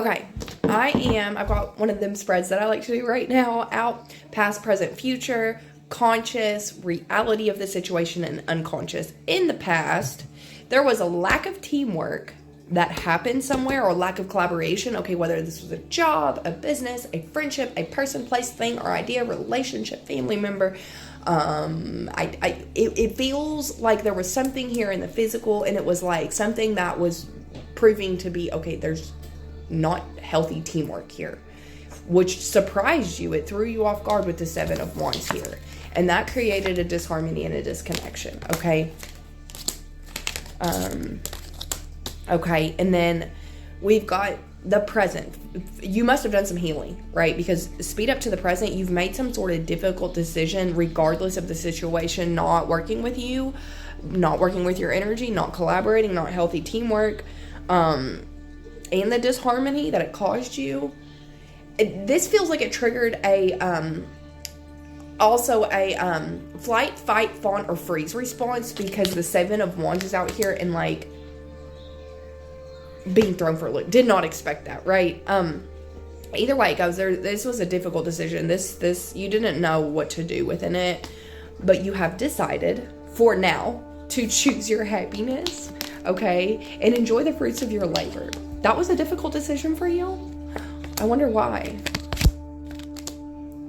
Okay, I've got one of them spreads that I like to do right now out past, present, future, conscious, reality of the situation, and unconscious. In the past, there was a lack of teamwork that happened somewhere or lack of collaboration. Okay, whether this was a job, a business, a friendship, a person, place, thing, or idea, relationship, family member. It feels like there was something here in the physical, and it was like something that was proving to be, okay, there's not healthy teamwork here, which surprised you. It threw you off guard with the Seven of Wands here, and that created a disharmony and a disconnection. Okay. Okay, and then we've got the present. You must have done some healing, right? Because speed up to the present, you've made some sort of difficult decision regardless of the situation not working with you, not working with your energy, not collaborating, not healthy teamwork, and the disharmony that it caused you. This feels like it triggered also a flight, fight, fawn, or freeze response, because the Seven of Wands is out here and like being thrown for a loop. Did not expect that, right? Either way it goes, this was a difficult decision. This you didn't know what to do within it, but you have decided for now to choose your happiness, okay, and enjoy the fruits of your labor. That was a difficult decision for you. I wonder why.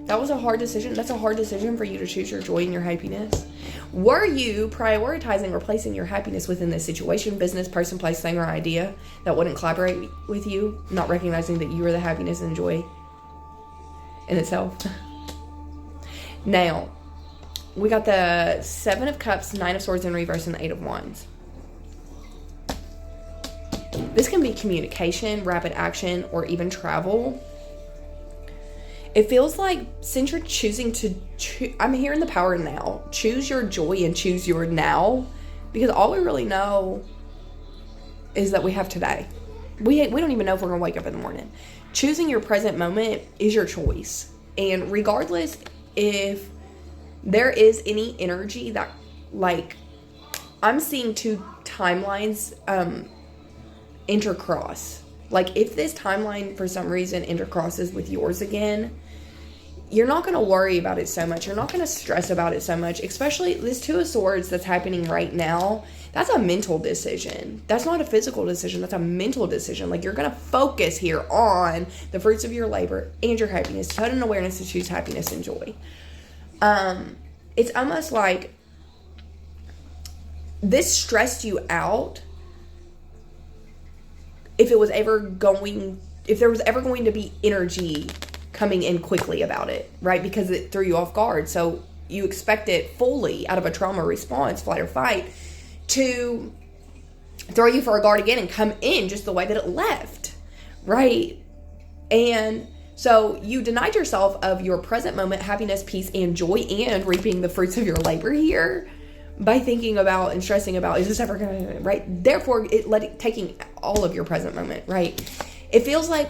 That was a hard decision. That's a hard decision for you to choose your joy and your happiness. Were you prioritizing or placing your happiness within this situation, business, person, place, thing, or idea that wouldn't collaborate with you, not recognizing that you are the happiness and joy in itself? Now, we got the Seven of Cups, Nine of Swords in reverse, and the Eight of Wands. This can be communication, rapid action, or even travel. It feels like since you're choosing to I'm hearing the power now. Choose your joy and choose your now, because all we really know is that we have today. We don't even know if we're going to wake up in the morning. Choosing your present moment is your choice. And regardless if there is any energy that, like, I'm seeing two timelines intercross. Like, if this timeline for some reason intercrosses with yours again, you're not going to worry about it so much. You're not going to stress about it so much, especially this Two of Swords that's happening right now. That's a mental decision. That's not a physical decision. That's a mental decision. Like, you're going to focus here on the fruits of your labor and your happiness. Sudden awareness to choose happiness and joy. It's almost like this stressed you out if there was ever going to be energy coming in quickly about it, right? Because it threw you off guard. So you expect it fully out of a trauma response, flight or fight, to throw you for a guard again and come in just the way that it left, right? And so you denied yourself of your present moment, happiness, peace, and joy, and reaping the fruits of your labor here by thinking about and stressing about, is this ever gonna, right? Therefore, taking all of your present moment, right? It feels like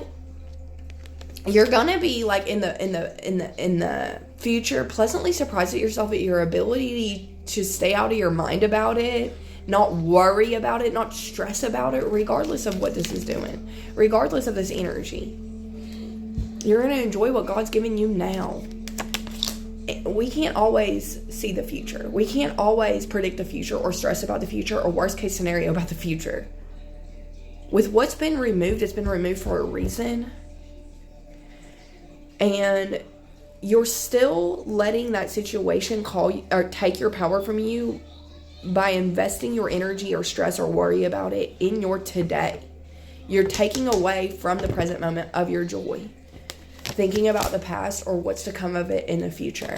you're gonna be like in the future pleasantly surprised at yourself, at your ability to stay out of your mind about it, not worry about it, not stress about it, regardless of what this is doing, regardless of this energy. You're gonna enjoy what God's given you now. We can't always see the future. We can't always predict the future or stress about the future or worst case scenario about the future. With what's been removed, it's been removed for a reason. And you're still letting that situation call you, or take your power from you, by investing your energy or stress or worry about it in your today. You're taking away from the present moment of your joy, thinking about the past or what's to come of it in the future.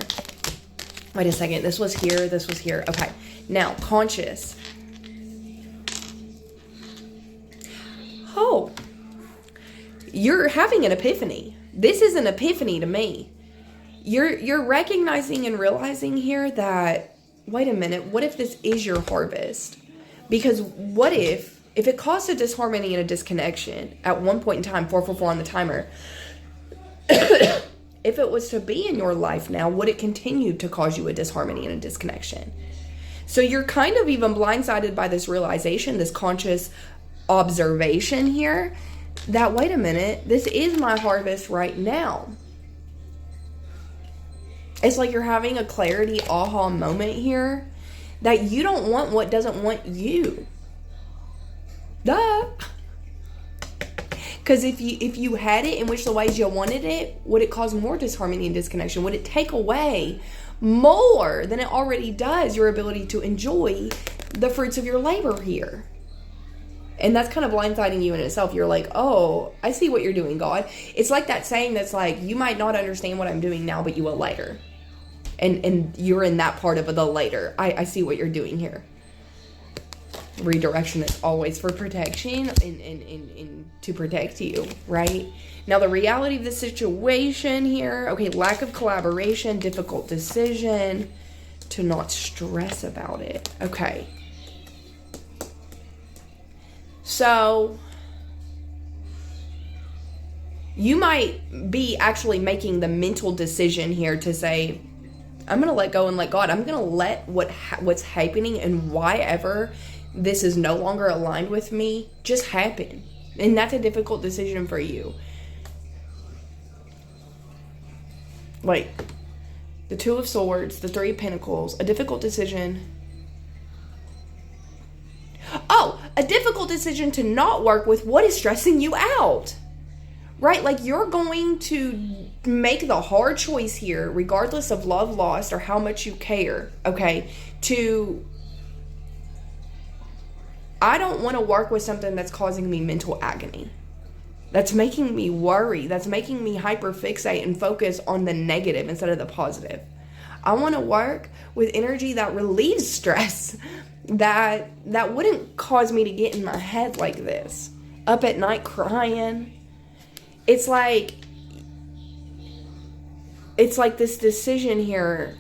Wait a second. This was here. This was here. Okay. Now, conscious. Oh, you're having an epiphany. This is an epiphany to me. You're recognizing and realizing here that, wait a minute, what if this is your harvest? Because what if it caused a disharmony and a disconnection at one point in time, 444 on the timer, if it was to be in your life now, would it continue to cause you a disharmony and a disconnection? So you're kind of even blindsided by this realization, this conscious observation here, that, wait a minute, this is my harvest right now. It's like you're having a clarity aha moment here that you don't want what doesn't want you. Duh. Because if you had it in which the ways you wanted it, would it cause more disharmony and disconnection? Would it take away more than it already does your ability to enjoy the fruits of your labor here? And that's kind of blindsiding you in itself. You're like, oh, I see what you're doing, God. It's like that saying that's like, you might not understand what I'm doing now, but you will later. And you're in that part of the later. I see what you're doing here. Redirection is always for protection and to protect you, right? Now, the reality of the situation here, okay, lack of collaboration, difficult decision, to not stress about it. Okay. So, you might be actually making the mental decision here to say, I'm going to let go and let God. I'm going to let what's happening and why ever this is no longer aligned with me just happen. And that's a difficult decision for you. Like, the Two of Swords, the Three of Pentacles, a difficult decision. Oh, a difficult decision to not work with what is stressing you out. Right? Like, you're going to make the hard choice here, regardless of love lost or how much you care, okay, I don't want to work with something that's causing me mental agony. That's making me worry. That's making me hyperfixate and focus on the negative instead of the positive. I want to work with energy that relieves stress, that wouldn't cause me to get in my head like this, up at night crying. It's like this decision here,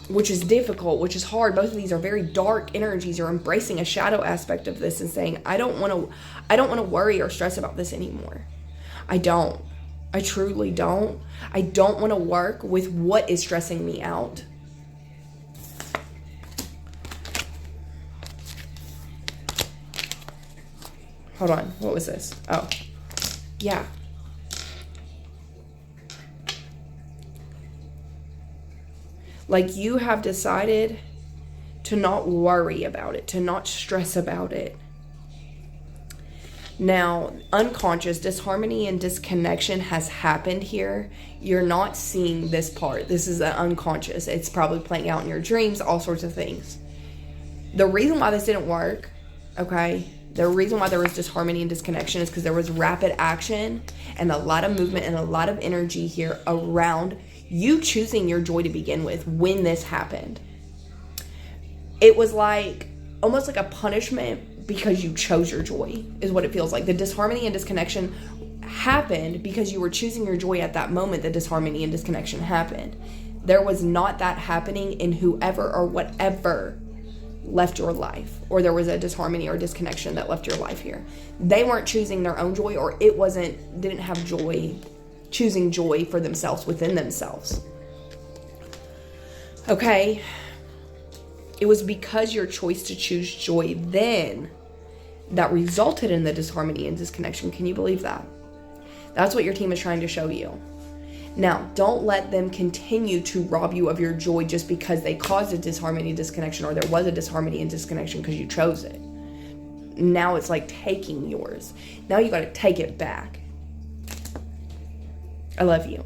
which is difficult, which is hard. Both of these are very dark energies. You're embracing a shadow aspect of this and saying, I don't want to worry or stress about this anymore. I truly don't. I don't want to work with what is stressing me out. Hold on. What was this? Oh, yeah. Like, you have decided to not worry about it, to not stress about it. Now, unconscious disharmony and disconnection has happened here. You're not seeing this part. This is the unconscious. It's probably playing out in your dreams, all sorts of things. The reason why this didn't work, okay, the reason why there was disharmony and disconnection is because there was rapid action and a lot of movement and a lot of energy here around you choosing your joy to begin with when this happened. It was like almost like a punishment because you chose your joy is what it feels like. The disharmony and disconnection happened because you were choosing your joy at that moment. The disharmony and disconnection happened. There was not that happening in whoever or whatever left your life, or there was a disharmony or disconnection that left your life here. They weren't choosing their own joy, or didn't have joy, choosing joy for themselves within themselves. Okay? It was because your choice to choose joy then that resulted in the disharmony and disconnection. Can you believe that? That's what your team is trying to show you. Now, don't let them continue to rob you of your joy just because they caused a disharmony and disconnection, or there was a disharmony and disconnection because you chose it. Now it's like taking yours. Now you got to take it back. I love you.